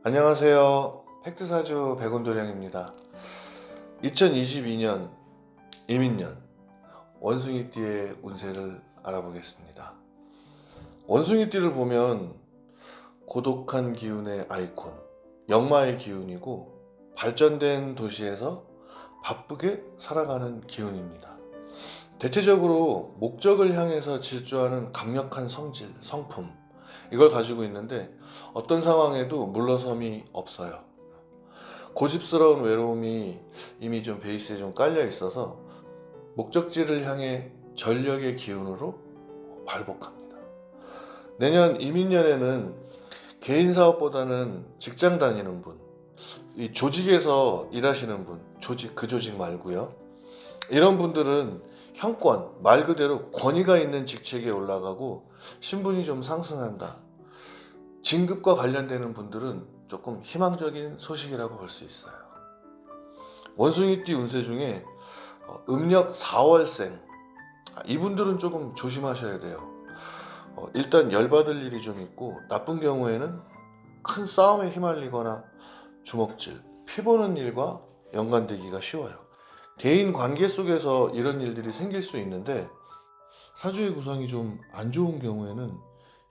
안녕하세요. 팩트사주 백운도령입니다. 2022년 이민년 원숭이띠의 운세를 알아보겠습니다. 원숭이띠를 보면 고독한 기운의 아이콘, 역마의 기운이고 발전된 도시에서 바쁘게 살아가는 기운입니다. 대체적으로 목적을 향해서 질주하는 강력한 성질, 성품, 이걸 가지고 있는데 어떤 상황에도 물러섬이 없어요. 고집스러운 외로움이 이미 좀 베이스에 좀 깔려 있어서 목적지를 향해 전력의 기운으로 발복합니다. 내년 이민년에는 개인 사업보다는 직장 다니는 분, 이 조직에서 일하시는 분, 그 조직 말고요. 이런 분들은 형권, 말 그대로 권위가 있는 직책에 올라가고 신분이 좀 상승한다. 진급과 관련되는 분들은 조금 희망적인 소식이라고 볼 수 있어요. 원숭이띠 운세 중에 음력 4월생, 이분들은 조금 조심하셔야 돼요. 일단 열받을 일이 좀 있고 나쁜 경우에는 큰 싸움에 휘말리거나 주먹질, 피보는 일과 연관되기가 쉬워요. 대인 관계 속에서 이런 일들이 생길 수 있는데 사주의 구성이 좀 안 좋은 경우에는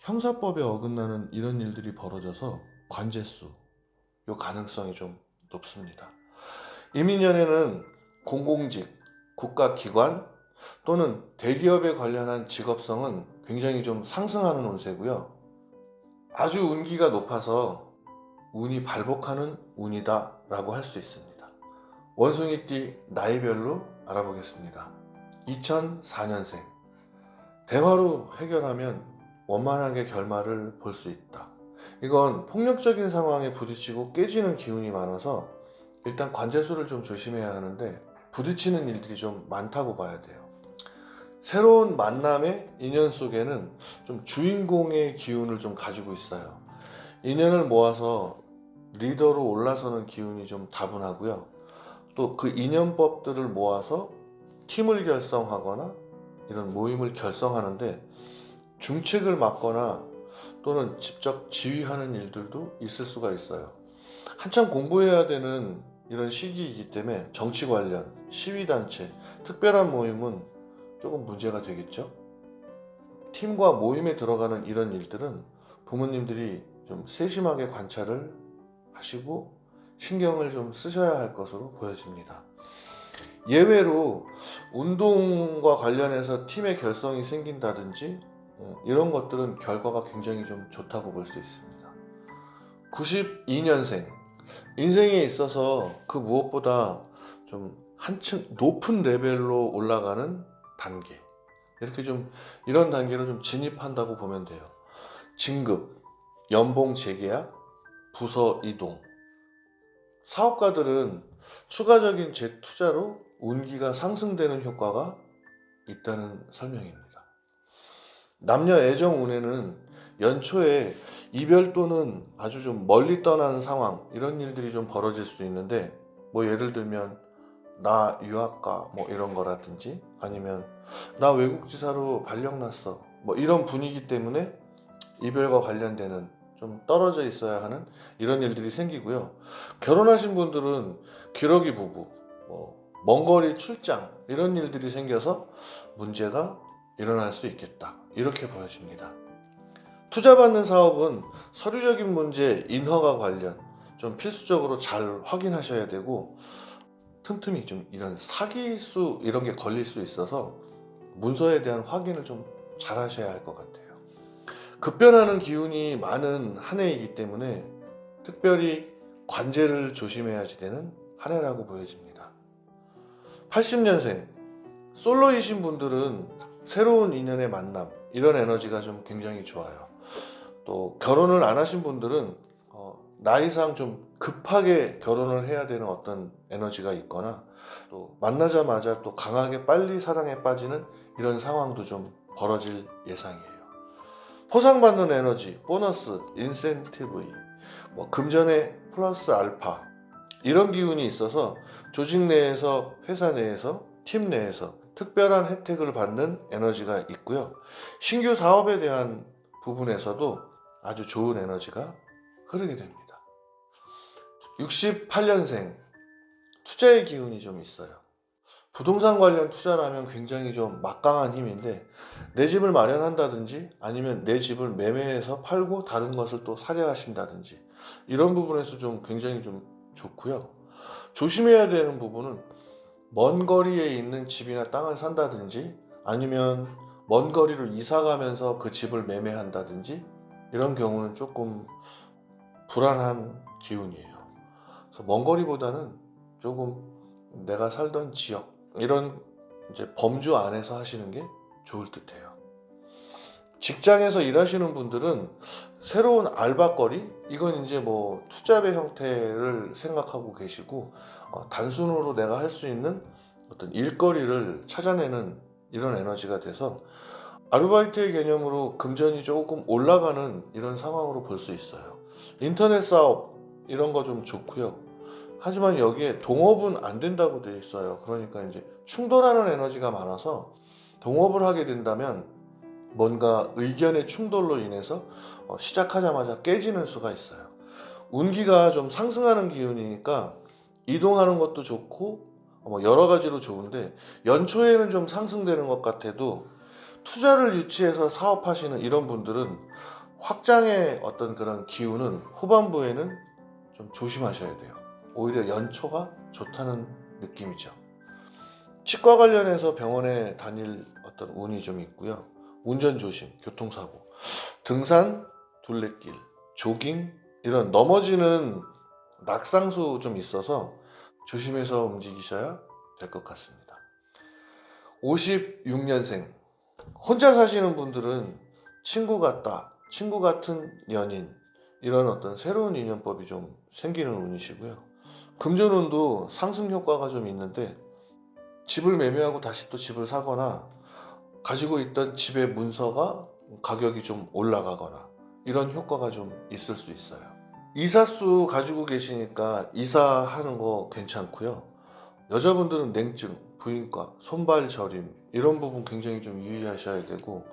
형사법에 어긋나는 이런 일들이 벌어져서 관제수, 요 가능성이 좀 높습니다. 이민년에는 공공직, 국가기관 또는 대기업에 관련한 직업성은 굉장히 좀 상승하는 운세고요. 아주 운기가 높아서 운이 발복하는 운이다 라고 할 수 있습니다. 원숭이띠 나이별로 알아보겠습니다. 2004년생, 대화로 해결하면 원만하게 결말을 볼 수 있다. 이건 폭력적인 상황에 부딪히고 깨지는 기운이 많아서 일단 관제수를 좀 조심해야 하는데 부딪히는 일들이 좀 많다고 봐야 돼요. 새로운 만남의 인연 속에는 좀 주인공의 기운을 좀 가지고 있어요. 인연을 모아서 리더로 올라서는 기운이 좀 다분하고요. 또 그 인연법들을 모아서 팀을 결성하거나 이런 모임을 결성하는데 중책을 맡거나 또는 직접 지휘하는 일들도 있을 수가 있어요. 한참 공부해야 되는 이런 시기이기 때문에 정치 관련, 시위단체, 특별한 모임은 조금 문제가 되겠죠. 팀과 모임에 들어가는 이런 일들은 부모님들이 좀 세심하게 관찰을 하시고 신경을 좀 쓰셔야 할 것으로 보여집니다. 예외로 운동과 관련해서 팀의 결성이 생긴다든지 이런 것들은 결과가 굉장히 좀 좋다고 볼 수 있습니다. 92년생, 인생에 있어서 그 무엇보다 좀 한층 높은 레벨로 올라가는 단계, 이렇게 좀 이런 단계로 좀 진입한다고 보면 돼요. 진급, 연봉 재계약, 부서 이동. 사업가들은 추가적인 재투자로 운기가 상승되는 효과가 있다는 설명입니다. 남녀 애정 운에는 연초에 이별 또는 아주 좀 멀리 떠나는 상황, 이런 일들이 좀 벌어질 수도 있는데 예를 들면 나 유학가 이런 거라든지 아니면 나 외국지사로 발령났어 이런 분위기 때문에 이별과 관련되는 좀 떨어져 있어야 하는 이런 일들이 생기고요. 결혼하신 분들은 기러기 부부, 먼거리 출장 이런 일들이 생겨서 문제가 일어날 수 있겠다, 이렇게 보여집니다. 투자받는 사업은 서류적인 문제, 인허가 관련 좀 필수적으로 잘 확인하셔야 되고 틈틈이 좀 이런 사기수 이런 게 걸릴 수 있어서 문서에 대한 확인을 좀 잘 하셔야 할 것 같아요. 급변하는 기운이 많은 한 해이기 때문에 특별히 관제를 조심해야지 되는 한 해라고 보여집니다. 80년생, 솔로이신 분들은 새로운 인연의 만남, 이런 에너지가 좀 굉장히 좋아요. 또 결혼을 안 하신 분들은 나이상 좀 급하게 결혼을 해야 되는 어떤 에너지가 있거나 또 만나자마자 또 강하게 빨리 사랑에 빠지는 이런 상황도 좀 벌어질 예상이에요. 포상받는 에너지, 보너스, 인센티브, 금전의 플러스 알파, 이런 기운이 있어서 조직 내에서, 회사 내에서, 팀 내에서 특별한 혜택을 받는 에너지가 있고요. 신규 사업에 대한 부분에서도 아주 좋은 에너지가 흐르게 됩니다. 68년생 투자의 기운이 좀 있어요. 부동산 관련 투자라면 굉장히 좀 막강한 힘인데 내 집을 마련한다든지 아니면 내 집을 매매해서 팔고 다른 것을 또 사려하신다든지 이런 부분에서 좀 굉장히 좀 좋고요. 조심해야 되는 부분은 먼 거리에 있는 집이나 땅을 산다든지 아니면 먼 거리로 이사 가면서 그 집을 매매한다든지 이런 경우는 조금 불안한 기운이에요. 그래서 먼 거리보다는 조금 내가 살던 지역 이런 이제 범주 안에서 하시는 게 좋을 듯해요. 직장에서 일하시는 분들은 새로운 알바거리 이건 이제 뭐 투잡의 형태를 생각하고 계시고 단순으로 내가 할 수 있는 어떤 일거리를 찾아내는 이런 에너지가 돼서 아르바이트의 개념으로 금전이 조금 올라가는 이런 상황으로 볼 수 있어요. 인터넷 사업 이런 거 좀 좋고요. 하지만 여기에 동업은 안 된다고 되어 있어요. 그러니까 이제 충돌하는 에너지가 많아서 동업을 하게 된다면 뭔가 의견의 충돌로 인해서 시작하자마자 깨지는 수가 있어요. 운기가 좀 상승하는 기운이니까 이동하는 것도 좋고 여러 가지로 좋은데 연초에는 좀 상승되는 것 같아도 투자를 유치해서 사업하시는 이런 분들은 확장의 어떤 그런 기운은 후반부에는 좀 조심하셔야 돼요. 오히려 연초가 좋다는 느낌이죠. 치과 관련해서 병원에 다닐 어떤 운이 좀 있고요. 운전 조심, 교통사고, 등산, 둘레길, 조깅 이런 넘어지는 낙상수 좀 있어서 조심해서 움직이셔야 될 것 같습니다. 56년생 혼자 사시는 분들은 친구 같다, 친구 같은 연인 이런 어떤 새로운 인연법이 좀 생기는 운이시고요. 금전운도 상승 효과가 좀 있는데 집을 매매하고 다시 또 집을 사거나 가지고 있던 집의 문서가 가격이 좀 올라가거나 이런 효과가 좀 있을 수 있어요. 이사수 가지고 계시니까 이사하는 거 괜찮고요. 여자분들은 냉증, 부인과, 손발 저림 이런 부분 굉장히 좀 유의하셔야 되고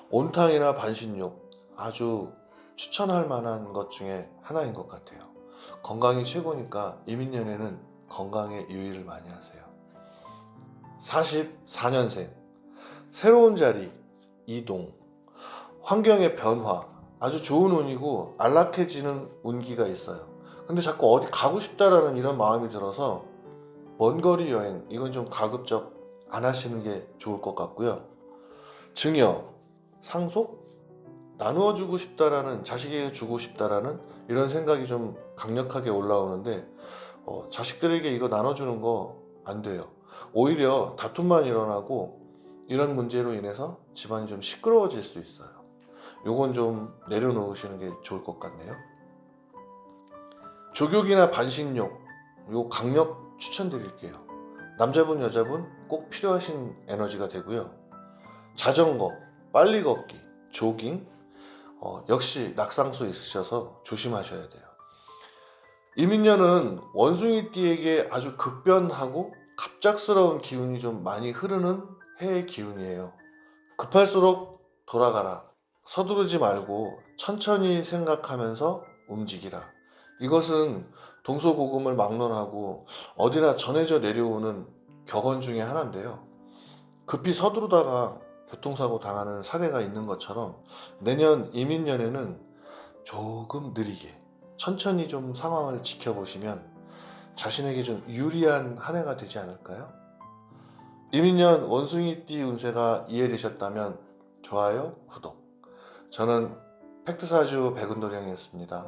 온탕이나 반신욕 아주 추천할 만한 것 중에 하나인 것 같아요. 건강이 최고니까 이민년에는 건강에 유의를 많이 하세요. 44년생 새로운 자리, 이동, 환경의 변화 아주 좋은 운이고 안락해지는 운기가 있어요. 근데 자꾸 어디 가고 싶다라는 이런 마음이 들어서 먼 거리 여행 이건 좀 가급적 안 하시는 게 좋을 것 같고요. 증여, 상속, 나누어 주고 싶다라는 자식에게 주고 싶다라는 이런 생각이 좀 강력하게 올라오는데 자식들에게 이거 나눠주는 거 안 돼요. 오히려 다툼만 일어나고 이런 문제로 인해서 집안이 좀 시끄러워질 수 있어요. 요건 좀 내려놓으시는 게 좋을 것 같네요. 족욕이나 반신욕 요 강력 추천드릴게요. 남자분 여자분 꼭 필요하신 에너지가 되고요. 자전거, 빨리 걷기, 조깅 역시 낙상수 있으셔서 조심하셔야 돼요. 이민년은 원숭이띠에게 아주 급변하고 갑작스러운 기운이 좀 많이 흐르는 해의 기운이에요. 급할수록 돌아가라. 서두르지 말고 천천히 생각하면서 움직이라. 이것은 동서고금을 막론하고 어디나 전해져 내려오는 격언 중에 하나인데요. 급히 서두르다가 교통사고 당하는 사례가 있는 것처럼 내년 이민년에는 조금 느리게 천천히 좀 상황을 지켜보시면 자신에게 좀 유리한 한 해가 되지 않을까요? 이민년 원숭이띠 운세가 이해되셨다면 좋아요, 구독. 저는 팩트사주 백운도령이었습니다.